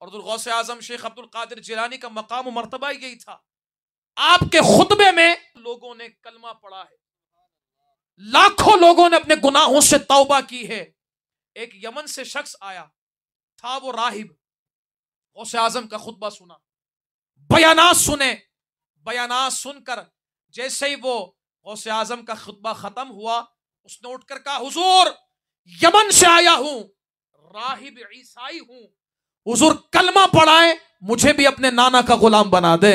और गौसे आजम शेख अब्दुल कादिर जिलानी का मकाम और मर्तबा यही था। आपके खुतबे में लोगों ने कलमा पढ़ा है, लाखों लोगों ने अपने गुनाहों से तौबा की है। एक यमन से शख्स आया था, वो राहिब, गौसे आजम का खुतबा सुना, बयानात सुने, बयानात सुनकर जैसे ही वो गौसे आजम का खुतबा खत्म हुआ, उसने उठकर कहा, हुजूर यमन से आया हूं, राहिब ईसाई हूं, हुजूर कलमा पढ़ाए, मुझे भी अपने नाना का गुलाम बना दे।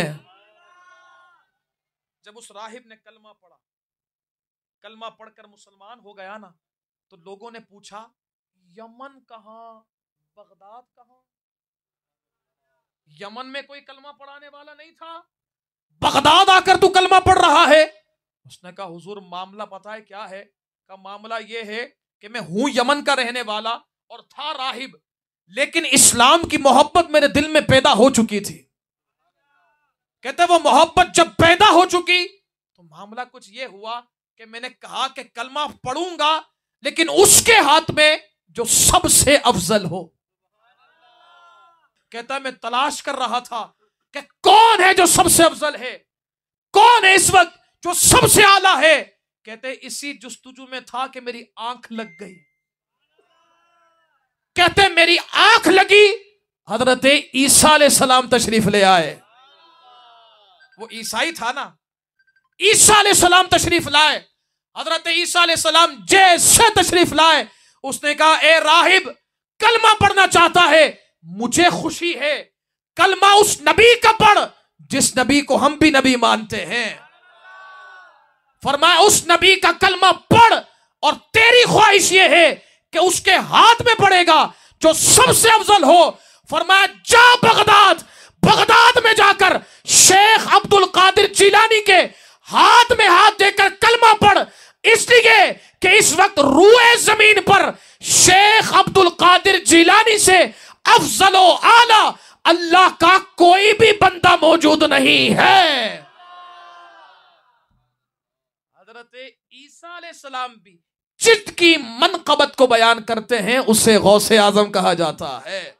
जब उस राहिब ने कलमा पढ़ा, कलमा पढ़कर मुसलमान हो गया ना, तो लोगों ने पूछा, यमन कहां, बगदाद कहां? यमन में कोई कलमा पढ़ाने वाला नहीं था, बगदाद आकर तू कलमा पढ़ रहा है। उसने कहा, हुजूर मामला पता है क्या है? का मामला यह है कि मैं हूं यमन का रहने वाला और था राहिब, लेकिन इस्लाम की मोहब्बत मेरे दिल में पैदा हो चुकी थी। कहते वो मोहब्बत जब पैदा हो चुकी तो मामला कुछ ये हुआ कि मैंने कहा कि कलमा पढ़ूंगा, लेकिन उसके हाथ में जो सबसे अफजल हो। कहता मैं तलाश कर रहा था कि कौन है जो सबसे अफजल है, कौन है इस वक्त जो सबसे आला है। कहते इसी जुस्तजू में था कि मेरी आंख लग गई। कहते मेरी आंख लगी, हजरत ईसा अलैहिस्सलाम तशरीफ ले आए। वो ईसाई था ना, ईसा अलैहिस्सलाम तशरीफ लाए। हजरत ईसा अलैहिस्सलाम जैसे तशरीफ लाए, उसने कहा, ए राहिब कलमा पढ़ना चाहता है, मुझे खुशी है, कलमा उस नबी का पढ़ जिस नबी को हम भी नबी मानते हैं। फरमाया उस नबी का कलमा पढ़, और तेरी ख्वाहिश ये है कि उसके हाथ में पड़ेगा जो सबसे अफजल हो। फरमाया जा बगदाद, बगदाद में जाकर शेख अब्दुल कादिर जिलानी के हाथ में हाथ देकर कलमा पढ़, इसलिए कि इस वक्त रूए जमीन पर शेख अब्दुल कादिर जिलानी से अफजलो आला अल्लाह का कोई भी बंदा मौजूद नहीं है। हजरत ईसा अलैहिस्सलाम भी जिद की मनकबत को बयान करते हैं, उसे गौसे आजम कहा जाता है।